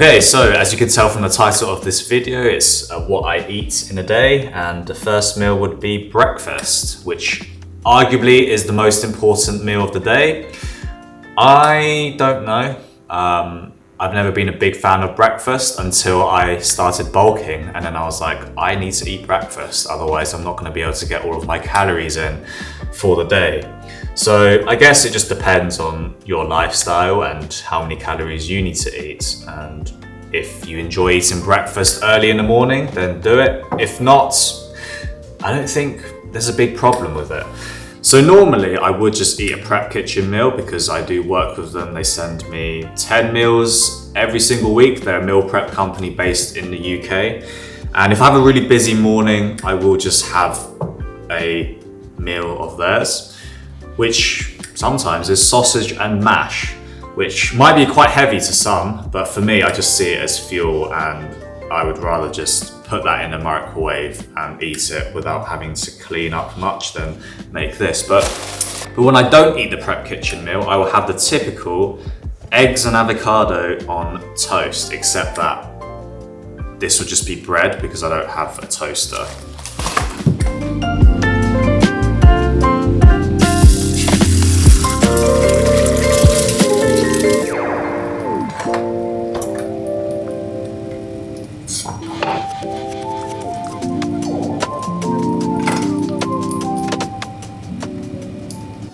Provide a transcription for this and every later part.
Okay, so as you can tell from the title of this video, it's what I eat in a day, and the first meal would be breakfast, which arguably is the most important meal of the day. I don't know. I've never been a big fan of breakfast until I started bulking, and then I was like, I need to eat breakfast, otherwise I'm not going to be able to get all of my calories in for the day. So I guess it just depends on your lifestyle and how many calories you need to eat. And if you enjoy eating breakfast early in the morning, then do it. If not, I don't think there's a big problem with it. So normally I would just eat a prep kitchen meal because I do work with them. They send me 10 meals every single week. They're a meal prep company based in the UK. And if I have a really busy morning, I will just have a meal of theirs, which sometimes is sausage and mash, which might be quite heavy to some, but for me, I just see it as fuel, and I would rather just put that in a microwave and eat it without having to clean up much than make this. But when I don't eat the prep kitchen meal, I will have the typical eggs and avocado on toast, except that this would just be bread because I don't have a toaster.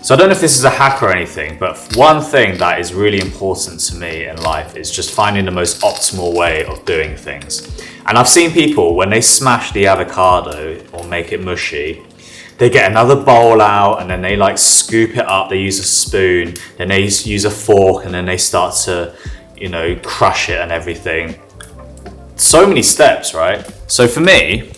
So I don't know if this is a hack or anything, but one thing that is really important to me in life is just finding the most optimal way of doing things. And I've seen people, when they smash the avocado or make it mushy, they get another bowl out and then they like scoop it up, they use a spoon, then they use a fork, and then they start to, crush it and everything. So many steps, right? So for me,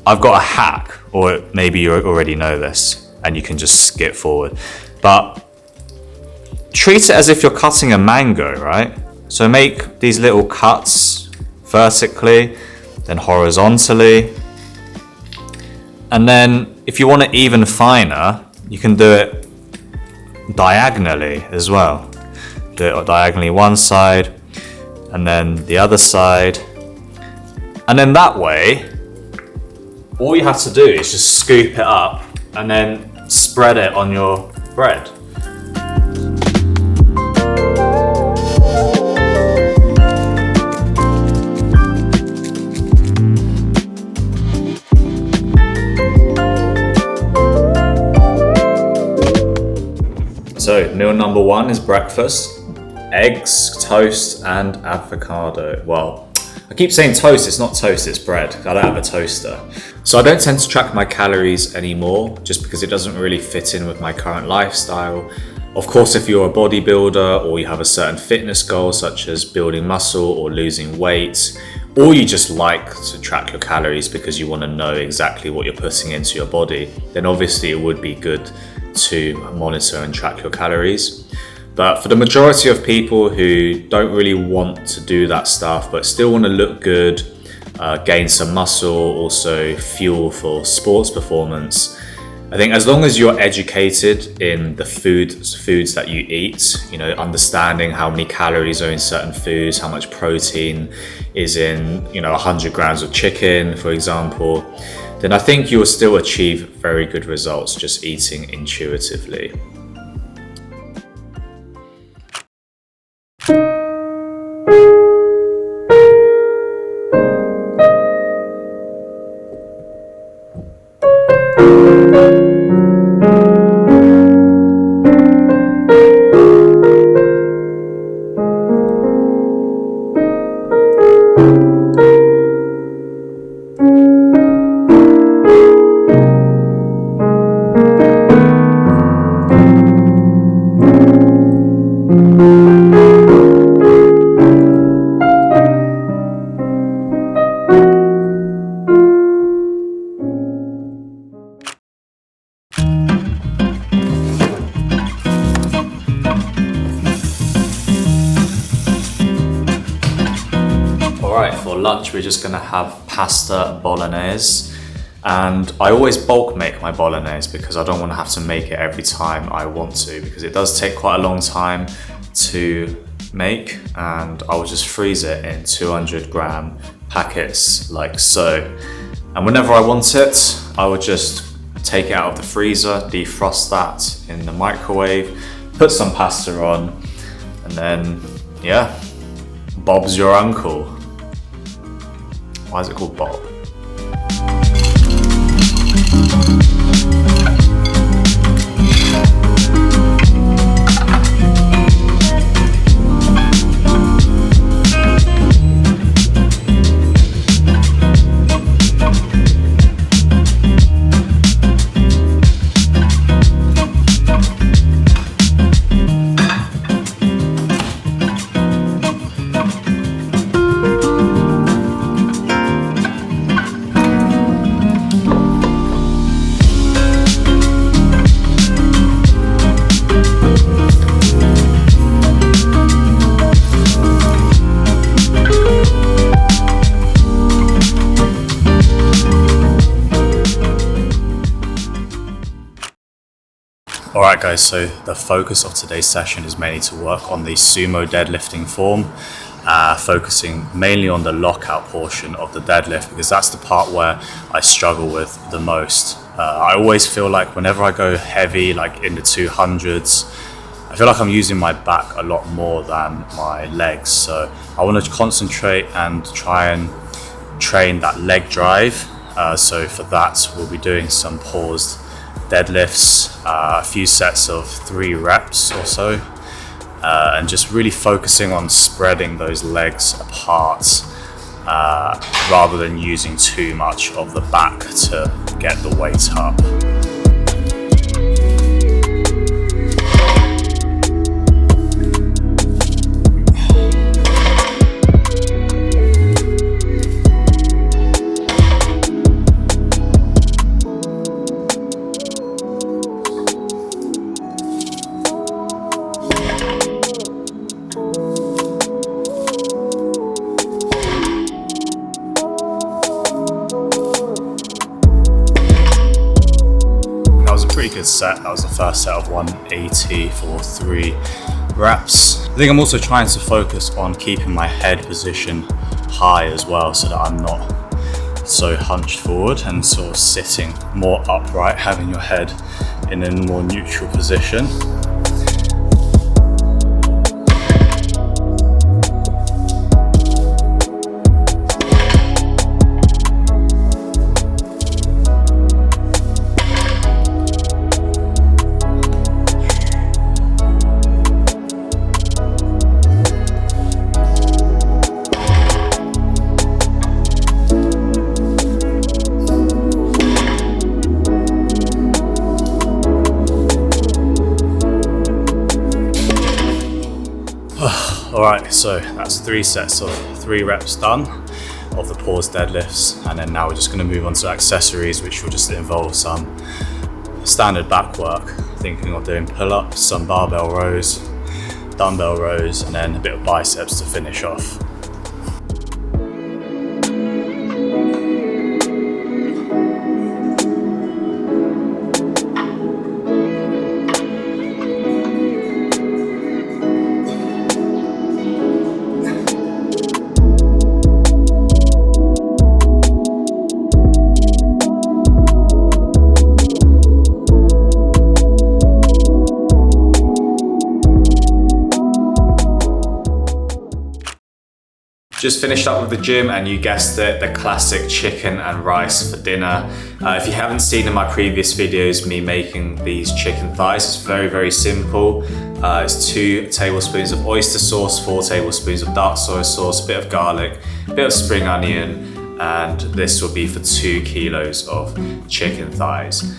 I've got a hack, or maybe you already know this, and you can just skip forward. But treat it as if you're cutting a mango, right? So make these little cuts vertically, then horizontally. And then if you want it even finer, you can do it diagonally as well. Do it diagonally one side, and then the other side. And then that way, all you have to do is just scoop it up and then spread it on your bread. So meal number one is breakfast: eggs, toast, and avocado. Well, I keep saying toast, it's not toast, it's bread. I don't have a toaster. So I don't tend to track my calories anymore, just because it doesn't really fit in with my current lifestyle. Of course, if you're a bodybuilder or you have a certain fitness goal, such as building muscle or losing weight, or you just like to track your calories because you want to know exactly what you're putting into your body, then obviously it would be good to monitor and track your calories. But for the majority of people who don't really want to do that stuff, but still want to look good, gain some muscle, also fuel for sports performance, I think as long as you're educated in the foods that you eat, understanding how many calories are in certain foods, how much protein is in, 100 grams of chicken, for example, then I think you will still achieve very good results just eating intuitively. For lunch, we're just gonna have pasta bolognese, and I always bulk make my bolognese because I don't want to have to make it every time I want to, because it does take quite a long time to make, and I will just freeze it in 200-gram packets like so. And whenever I want it, I would just take it out of the freezer, defrost that in the microwave, put some pasta on, and then, yeah, Bob's your uncle. Why is it called Bob? Alright guys, so the focus of today's session is mainly to work on the sumo deadlifting form, focusing mainly on the lockout portion of the deadlift, because that's the part where I struggle with the most. I always feel like whenever I go heavy, like in the 200s, I feel like I'm using my back a lot more than my legs. So I want to concentrate and try and train that leg drive. So for that, we'll be doing some paused deadlifts, a few sets of 3 reps or so, and just really focusing on spreading those legs apart rather than using too much of the back to get the weight up. Good set. That was the first set of 180 for 3 reps. I think I'm also trying to focus on keeping my head position high as well, so that I'm not so hunched forward and sort of sitting more upright, having your head in a more neutral position. Alright, so that's 3 sets of 3 reps done of the paused deadlifts, and then now we're just going to move on to accessories, which will just involve some standard back work. Thinking of doing pull-ups, some barbell rows, dumbbell rows, and then a bit of biceps to finish off. Just finished up with the gym, and you guessed it, the classic chicken and rice for dinner. If you haven't seen in my previous videos me making these chicken thighs, it's very, very simple. It's 2 tablespoons of oyster sauce, 4 tablespoons of dark soy sauce, a bit of garlic, a bit of spring onion, and this will be for 2 kilos of chicken thighs.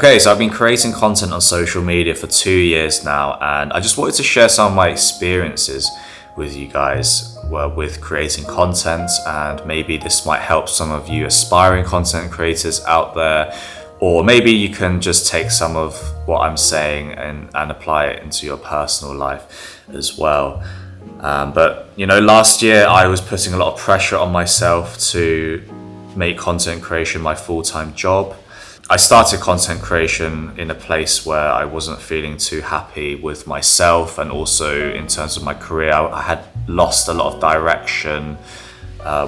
Okay, so I've been creating content on social media for 2 years now, and I just wanted to share some of my experiences with you guys with creating content, and maybe this might help some of you aspiring content creators out there, or maybe you can just take some of what I'm saying and apply it into your personal life as well. But last year I was putting a lot of pressure on myself to make content creation my full-time job. I started content creation in a place where I wasn't feeling too happy with myself, and also in terms of my career, I had lost a lot of direction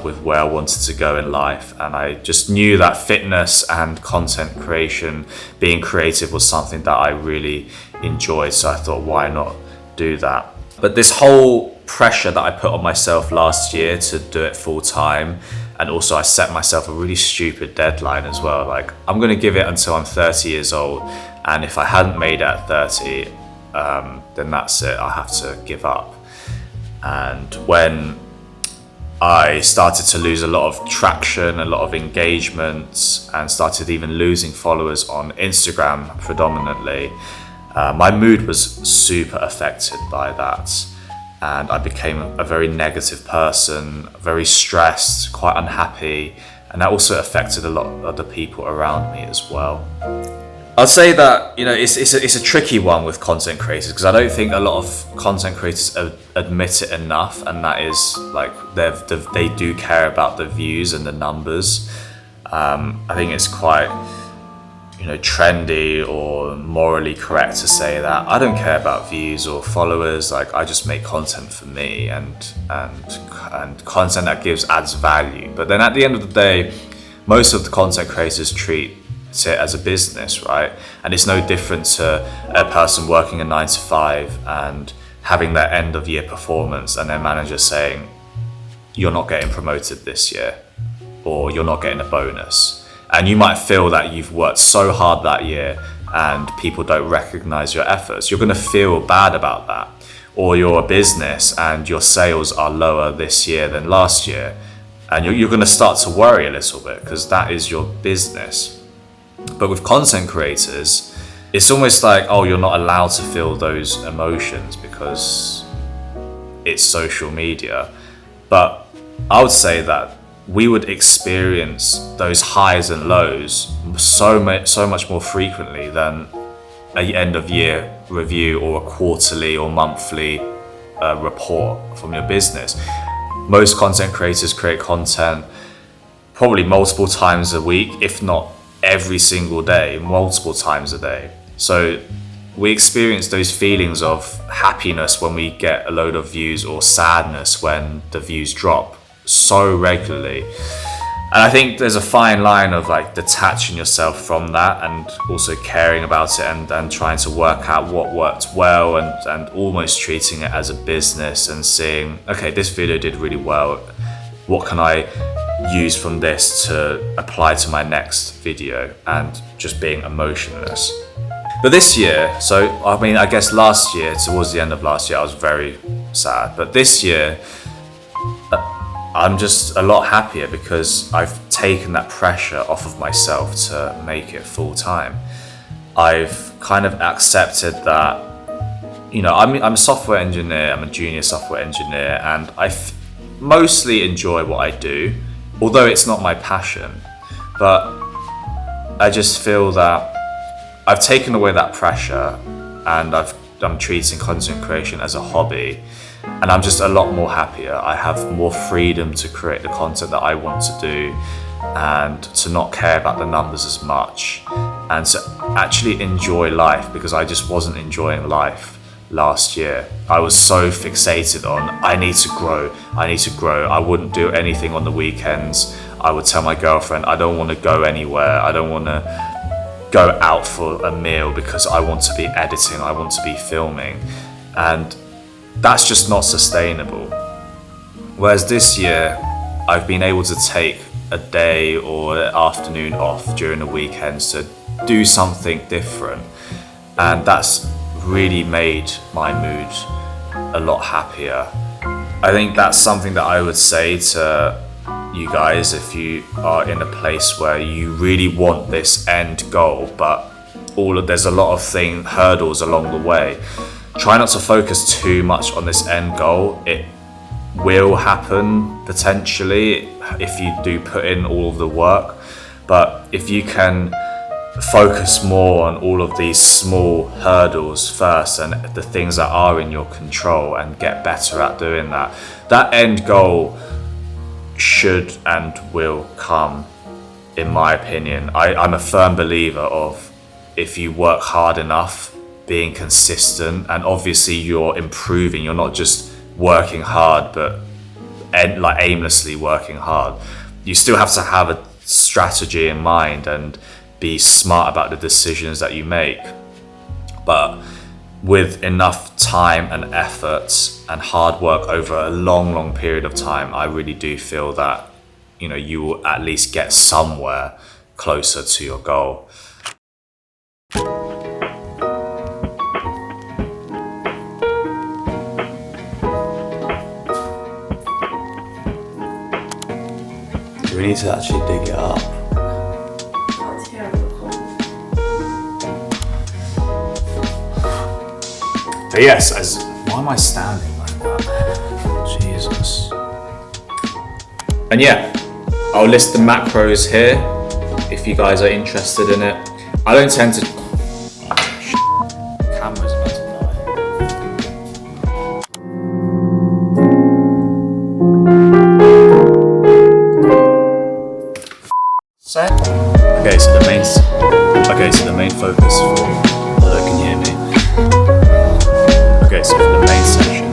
with where I wanted to go in life, and I just knew that fitness and content creation, being creative, was something that I really enjoyed, so I thought, why not do that? But this whole pressure that I put on myself last year to do it full time, and also I set myself a really stupid deadline as well. Like, I'm going to give it until I'm 30 years old, and if I hadn't made it at 30, then that's it, I have to give up. And when I started to lose a lot of traction, a lot of engagement, and started even losing followers on Instagram predominantly, my mood was super affected by that. And I became a very negative person, very stressed, quite unhappy, and that also affected a lot of other people around me as well. I'd say that it's a tricky one with content creators, because I don't think a lot of content creators admit it enough, and that is like they do care about the views and the numbers. I think it's quite trendy or morally correct to say that I don't care about views or followers. Like, I just make content for me and content that adds value. But then at the end of the day, most of the content creators treat it as a business, right? And it's no different to a person working a 9 to 5 and having their end of year performance and their manager saying, you're not getting promoted this year, or you're not getting a bonus. And you might feel that you've worked so hard that year and people don't recognize your efforts. You're going to feel bad about that. Or you're a business and your sales are lower this year than last year, and you're going to start to worry a little bit, because that is your business. But with content creators, it's almost like, oh, you're not allowed to feel those emotions because it's social media. But I would say that we would experience those highs and lows so much more frequently than an end of year review or a quarterly or monthly report from your business. Most content creators create content probably multiple times a week, if not every single day, multiple times a day. So we experience those feelings of happiness when we get a load of views, or sadness when the views drop, so regularly. And I think there's a fine line of like detaching yourself from that and also caring about it, and trying to work out what worked well, and almost treating it as a business and saying, okay, this video did really well, what can I use from this to apply to my next video, and just being emotionless. But this year, I guess last year, towards the end of last year, I was very sad, but this year I'm just a lot happier, because I've taken that pressure off of myself to make it full time. I've kind of accepted that, I'm a software engineer, I'm a junior software engineer, and I mostly enjoy what I do, although it's not my passion. But I just feel that I've taken away that pressure, and I'm treating content creation as a hobby. And I'm just a lot more happier. I have more freedom to create the content that I want to do, and to not care about the numbers as much, and to actually enjoy life, because I just wasn't enjoying life last year. I was so fixated on, I need to grow. I wouldn't do anything on the weekends. I would tell my girlfriend, I don't want to go anywhere. I don't want to go out for a meal because I want to be editing, I want to be filming. And that's just not sustainable. Whereas this year, I've been able to take a day or an afternoon off during the weekends to do something different. And that's really made my mood a lot happier. I think that's something that I would say to you guys if you are in a place where you really want this end goal, but there's a lot of hurdles along the way. Try not to focus too much on this end goal. It will happen potentially if you do put in all of the work, but if you can focus more on all of these small hurdles first and the things that are in your control and get better at doing that, that end goal should and will come, in my opinion. I'm a firm believer of, if you work hard enough, being consistent, and obviously you're improving, you're not just working hard but like aimlessly working hard. You still have to have a strategy in mind and be smart about the decisions that you make, but with enough time and effort and hard work over a long period of time, I really do feel that, you know, you will at least get somewhere closer to your goal. We need to actually dig it up. But yes, why am I standing like that? Jesus. And yeah, I'll list the macros here if you guys are interested in it. I don't tend to... Camera's about to die. Okay, so the main focus for... Hello, can you hear me? Okay, so for the main session,